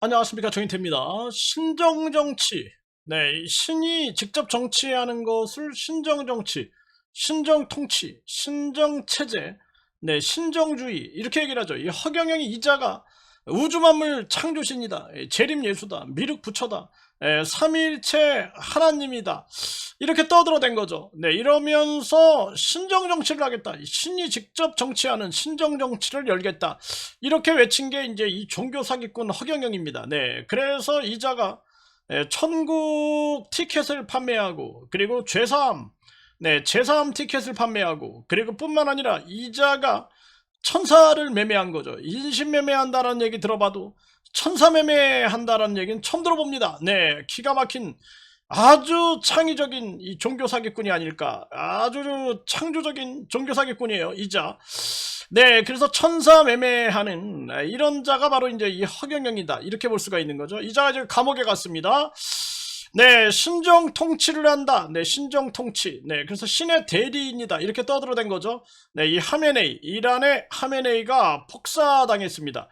안녕하십니까, 정인태입니다. 신정정치. 네, 이 신이 직접 정치하는 것을 신정정치, 신정통치, 신정체제, 네, 신정주의 이렇게 얘기를 하죠. 이 허경영이 이자가 우주만물 창조신이다, 재림예수다, 미륵부처다, 삼위일체 하나님이다, 이렇게 떠들어댄 거죠. 네, 이러면서 신정정치를 하겠다, 신이 직접 정치하는 신정정치를 열겠다, 이렇게 외친 게 이제 이 종교 사기꾼 허경영입니다. 네, 그래서 이자가 천국 티켓을 판매하고, 그리고 죄사함, 네, 제사함 티켓을 판매하고, 그리고 뿐만 아니라 이자가 천사를 매매한 거죠. 인신 매매한다라는 얘기 들어봐도 천사 매매한다라는 얘기는 처음 들어봅니다. 네, 기가 막힌 아주 창의적인 이 종교 사기꾼이 아닐까. 아주 창조적인 종교 사기꾼이에요, 이자. 네, 그래서 천사 매매하는 이런 자가 바로 이제 이 허경영이다, 이렇게 볼 수가 있는 거죠. 이자가 지금 감옥에 갔습니다. 네, 신정 통치를 한다. 네, 신정 통치. 네, 그래서 신의 대리인이다, 이렇게 떠들어댄 거죠. 네, 이 하메네이, 이란의 하메네이가 폭사당했습니다.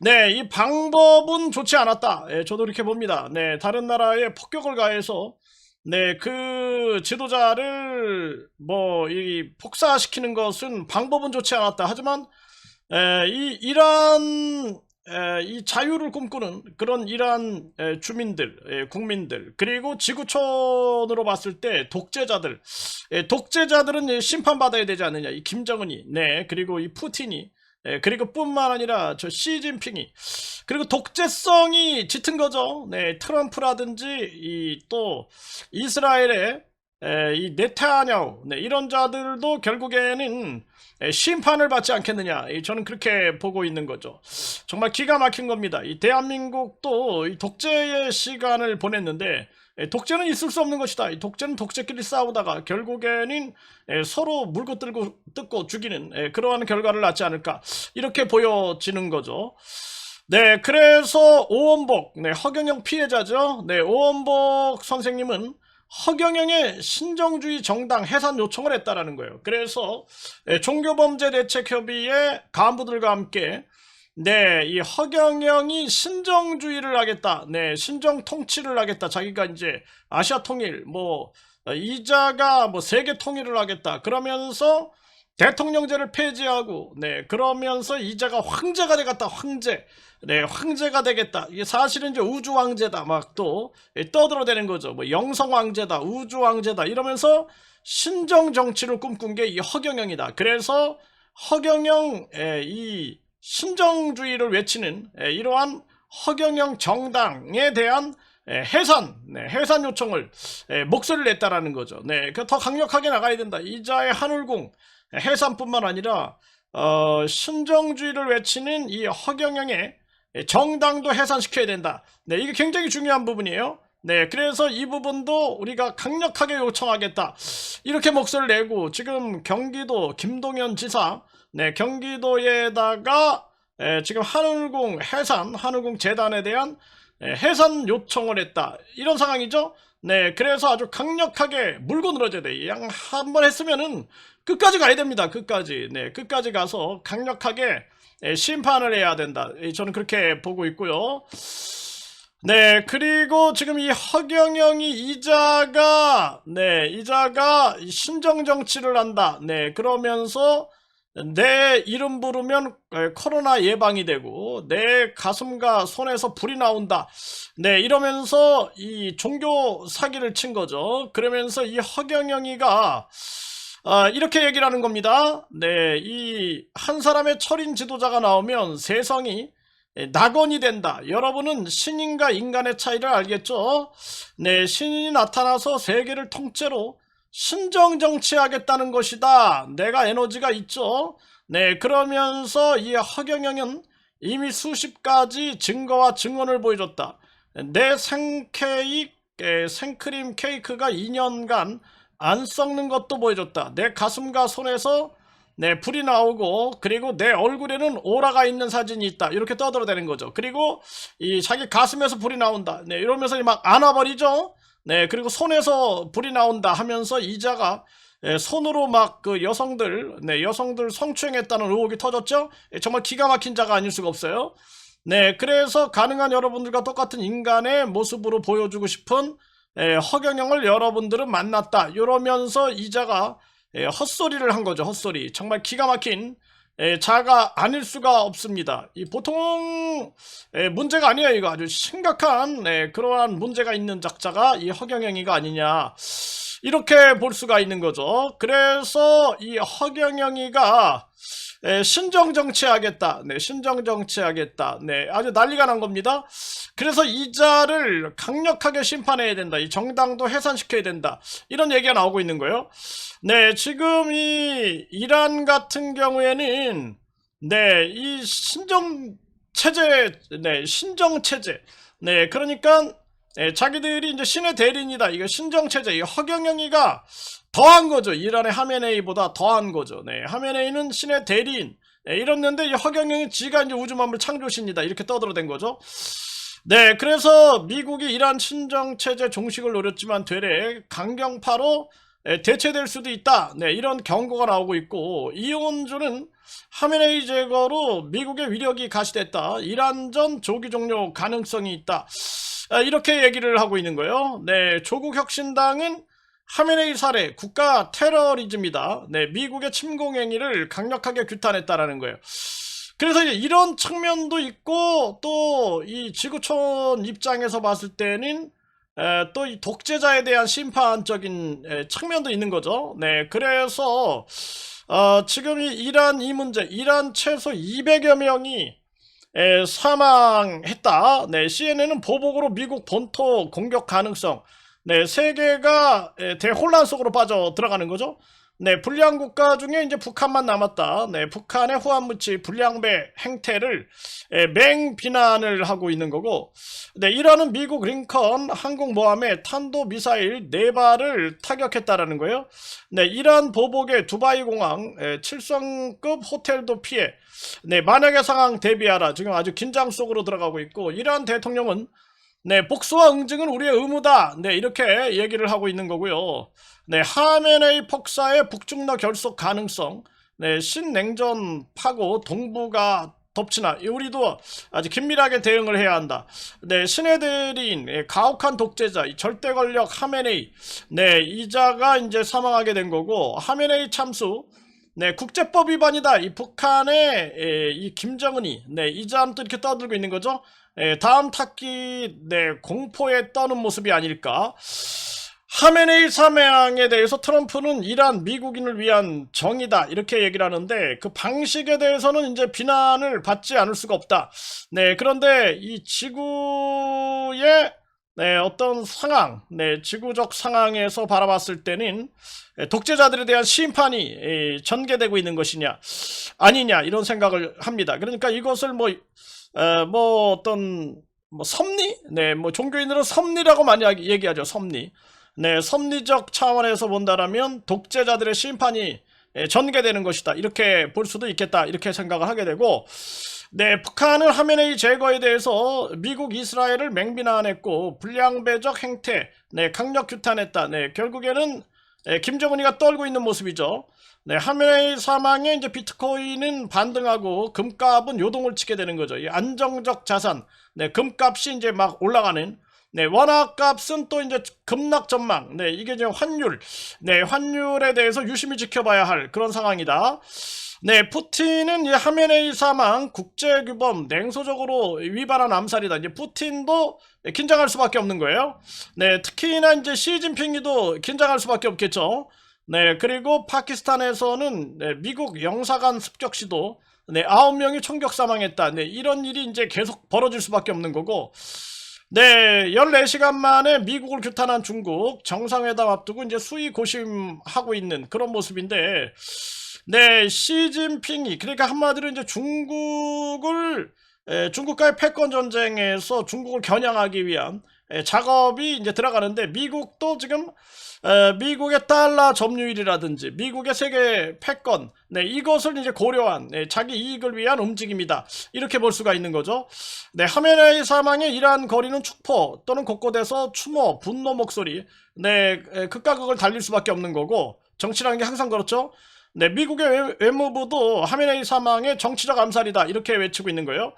네, 이 방법은 좋지 않았다. 저도 이렇게 봅니다. 네, 다른 나라에 폭격을 가해서 네, 그 지도자를 이 폭사시키는 것은 방법은 좋지 않았다. 하지만 이 이란 이 자유를 꿈꾸는 그런 이란 주민들, 국민들, 그리고 지구촌으로 봤을 때 독재자들, 독재자들은 심판받아야 되지 않느냐. 이 김정은이, 네, 그리고 이 푸틴이, 그리고 뿐만 아니라 저 시진핑이, 그리고 독재성이 짙은 거죠. 네, 트럼프라든지 이 또 이스라엘의 이 네타냐후, 네, 이런 자들도 결국에는 심판을 받지 않겠느냐. 저는 그렇게 보고 있는 거죠. 정말 기가 막힌 겁니다. 이 대한민국도 이 독재의 시간을 보냈는데, 독재는 있을 수 없는 것이다. 이 독재는 독재끼리 싸우다가 결국에는 서로 물고 뜯고 죽이는 그러한 결과를 낳지 않을까, 이렇게 보여지는 거죠. 네, 그래서 오원복, 네, 허경영 피해자죠. 네, 오원복 선생님은 허경영의 신정주의 정당 해산 요청을 했다라는 거예요. 그래서 종교범죄대책협의회 간부들과 함께 네, 이 허경영이 신정주의를 하겠다, 네, 신정 통치를 하겠다, 자기가 이제 아시아 통일, 이자가 세계 통일을 하겠다, 그러면서 대통령제를 폐지하고, 네, 그러면서 이자가 황제가 되겠다, 황제, 네, 황제가 되겠다. 이게 사실은 이제 우주 왕제다, 막 또 떠들어대는 거죠. 영성 왕제다, 우주 왕제다, 이러면서 신정 정치를 꿈꾼 게 이 허경영이다. 그래서 허경영 이 신정주의를 외치는 이러한 허경영 정당에 대한 해산, 네, 해산 요청을 목소리를 냈다라는 거죠. 네, 더 강력하게 나가야 된다. 이자의 한울궁 해산뿐만 아니라 신정주의를 외치는 이 허경영의 정당도 해산시켜야 된다. 네, 이게 굉장히 중요한 부분이에요. 네, 그래서 이 부분도 우리가 강력하게 요청하겠다, 이렇게 목소리를 내고, 지금 경기도 김동연 지사, 네, 경기도에다가 지금 한울궁 재단에 대한 해산 요청을 했다, 이런 상황이죠. 네, 그래서 아주 강력하게 물고 늘어져야 돼. 양 한 번 했으면은 끝까지 가야 됩니다. 끝까지. 네, 끝까지 가서 강력하게 심판을 해야 된다. 저는 그렇게 보고 있고요. 네, 그리고 지금 이 허경영이 이자가 신정 정치를 한다. 네, 그러면서 내 이름 부르면 코로나 예방이 되고 내 가슴과 손에서 불이 나온다. 네, 이러면서 이 종교 사기를 친 거죠. 그러면서 이 허경영이가 이렇게 얘기를 하는 겁니다. 네, 이 한 사람의 철인 지도자가 나오면 세상이 낙원이 된다. 여러분은 신인과 인간의 차이를 알겠죠? 네, 신인이 나타나서 세계를 통째로 신정 정치하겠다는 것이다. 내가 에너지가 있죠? 네, 그러면서 이 허경영은 이미 수십 가지 증거와 증언을 보여줬다. 내 생크림 케이크가 2년간 안 썩는 것도 보여줬다. 내 가슴과 손에서 네, 불이 나오고, 그리고 내 얼굴에는 오라가 있는 사진이 있다, 이렇게 떠들어대는 거죠. 그리고 이 자기 가슴에서 불이 나온다. 네, 이러면서 막 안아버리죠. 네, 그리고 손에서 불이 나온다 하면서 이자가 손으로 막 그 여성들 성추행했다는 의혹이 터졌죠. 정말 기가 막힌 자가 아닐 수가 없어요. 네, 그래서 가능한 여러분들과 똑같은 인간의 모습으로 보여주고 싶은 허경영을 여러분들은 만났다. 이러면서 이자가 헛소리를 한 거죠. 헛소리. 정말 기가 막힌 자가 아닐 수가 없습니다. 이 보통 문제가 아니에요. 이거 아주 심각한 그러한 문제가 있는 작자가 이 허경영이가 아니냐. 이렇게 볼 수가 있는 거죠. 그래서 이 허경영이가 신정정치하겠다. 네, 신정정치하겠다. 네, 아주 난리가 난 겁니다. 그래서 이자를 강력하게 심판해야 된다. 이 정당도 해산시켜야 된다. 이런 얘기가 나오고 있는 거예요. 네, 지금 이 이란 같은 경우에는 네, 이 신정체제, 네, 신정체제. 네, 그러니까 자기들이 이제 신의 대리인이다. 이거 신정체제. 이 허경영이가 더한 거죠. 이란의 하메네이보다 더한 거죠. 네, 하메네이는 신의 대리인. 네, 이랬는데 이 허경영이 지가 이제 우주만물 창조신이다. 이렇게 떠들어댄 거죠. 네, 그래서 미국이 이란 신정체제 종식을 노렸지만 되레 강경파로 대체될 수도 있다. 네, 이런 경고가 나오고 있고, 이온주는 하메네이 제거로 미국의 위력이 가시됐다. 이란전 조기 종료 가능성이 있다. 이렇게 얘기를 하고 있는 거예요. 네, 조국혁신당은 하메네이 살해 국가 테러리즘이다. 네, 미국의 침공행위를 강력하게 규탄했다라는 거예요. 그래서 이제 이런 측면도 있고 또 이 지구촌 입장에서 봤을 때는 또 이 독재자에 대한 심판적인 측면도 있는 거죠. 네, 그래서 지금 이 이란 이 문제, 이란 최소 200여 명이 사망했다. 네, CNN은 보복으로 미국 본토 공격 가능성. 네, 세계가 대혼란 속으로 빠져 들어가는 거죠. 네, 불량 국가 중에 이제 북한만 남았다. 네, 북한의 후한무치 불량배 행태를 맹비난을 하고 있는 거고, 네, 이란은 미국 링컨 항공모함에 탄도미사일 4발을 타격했다라는 거예요. 네, 이란 보복의 두바이 공항 7성급 호텔도 피해. 네, 만약의 상황 대비하라. 지금 아주 긴장 속으로 들어가고 있고, 이란 대통령은 네, 복수와 응징은 우리의 의무다. 네, 이렇게 얘기를 하고 있는 거고요. 네, 하메네이 폭사의 북중러 결속 가능성. 네, 신냉전 파고 동북아 덮치나 우리도 아주 긴밀하게 대응을 해야 한다. 네, 신의 대리인 가혹한 독재자 이 절대 권력 하메네이. 네, 이자가 이제 사망하게 된 거고, 하메네이 참수. 네, 국제법 위반이다. 이 북한의 이 김정은이 이자는 또 이렇게 떠들고 있는 거죠. 다음 탁기 공포에 떠는 모습이 아닐까. 하메네이 사망에 대해서 트럼프는 이란 미국인을 위한 정의다 이렇게 얘기를 하는데, 그 방식에 대해서는 이제 비난을 받지 않을 수가 없다. 네, 그런데 이 지구의 어떤 상황, 지구적 상황에서 바라봤을 때는 독재자들에 대한 심판이 전개되고 있는 것이냐 아니냐 이런 생각을 합니다. 그러니까 이것을 어떤 섭리, 종교인들은 섭리라고 많이 얘기하죠. 섭리. 네, 섭리적 차원에서 본다라면 독재자들의 심판이 전개되는 것이다. 이렇게 볼 수도 있겠다. 이렇게 생각을 하게 되고, 네, 북한은 하메네이 제거에 대해서 미국, 이스라엘을 맹비난했고 불량배적 행태, 강력 규탄했다. 네, 결국에는 김정은이가 떨고 있는 모습이죠. 네, 하메네이 사망에 이제 비트코인은 반등하고 금값은 요동을 치게 되는 거죠. 이 안정적 자산, 금값이 이제 막 올라가는. 네, 원화값은 또 이제 급락 전망. 네, 이게 이제 환율. 네, 환율에 대해서 유심히 지켜봐야 할 그런 상황이다. 네, 푸틴은 이 하메네이 사망 국제규범 냉소적으로 위반한 암살이다. 이제 푸틴도 긴장할 수밖에 없는 거예요. 네, 특히나 이제 시진핑이도 긴장할 수밖에 없겠죠. 네, 그리고 파키스탄에서는 미국 영사관 습격 시도 9명이 총격 사망했다. 네, 이런 일이 이제 계속 벌어질 수밖에 없는 거고. 네, 14시간 만에 미국을 규탄한 중국 정상회담 앞두고 이제 수위 고심하고 있는 그런 모습인데, 네, 시진핑이 그러니까 한마디로 이제 중국과의 패권 전쟁에서 중국을 겨냥하기 위한 작업이 이제 들어가는데, 미국도 지금 미국의 달러 점유율이라든지 미국의 세계 패권, 이것을 이제 고려한 자기 이익을 위한 움직임이다. 이렇게 볼 수가 있는 거죠. 네, 하메네이 사망에 이란 거리는 축포 또는 곳곳에서 추모, 분노 목소리, 극과 극을 달릴 수밖에 없는 거고, 정치라는 게 항상 그렇죠. 네, 미국의 외무부도 하메네이 사망의 정치적 암살이다 이렇게 외치고 있는 거예요.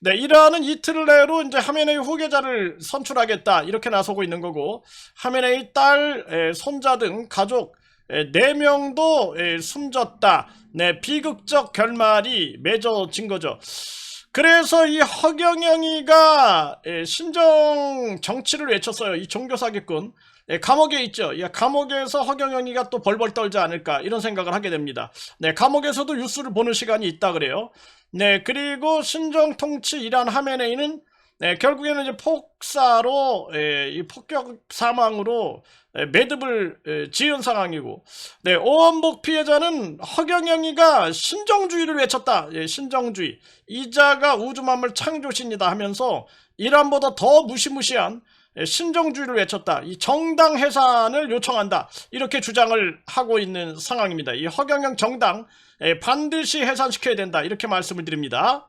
네, 이러한 이틀 내로 이제 하메네이 후계자를 선출하겠다 이렇게 나서고 있는 거고, 하메네이 딸, 손자 등 가족 4명도 숨졌다. 네, 비극적 결말이 맺어진 거죠. 그래서 이 허경영이가 신정 정치를 외쳤어요. 이 종교 사기꾼. 감옥에 있죠. 감옥에서 허경영이가 또 벌벌 떨지 않을까 이런 생각을 하게 됩니다. 네, 감옥에서도 뉴스를 보는 시간이 있다 그래요. 네, 그리고 신정 통치 이란 하메네이는 결국에는 이제 폭사로 이 폭격 사망으로 매듭을 지은 상황이고, 네, 오원복 피해자는 허경영이가 신정주의를 외쳤다. 신정주의. 이자가 우주만물 창조신이다 하면서 이란보다 더 무시무시한 신정주의를 외쳤다. 이 정당 해산을 요청한다. 이렇게 주장을 하고 있는 상황입니다. 이 허경영 정당 반드시 해산시켜야 된다. 이렇게 말씀을 드립니다.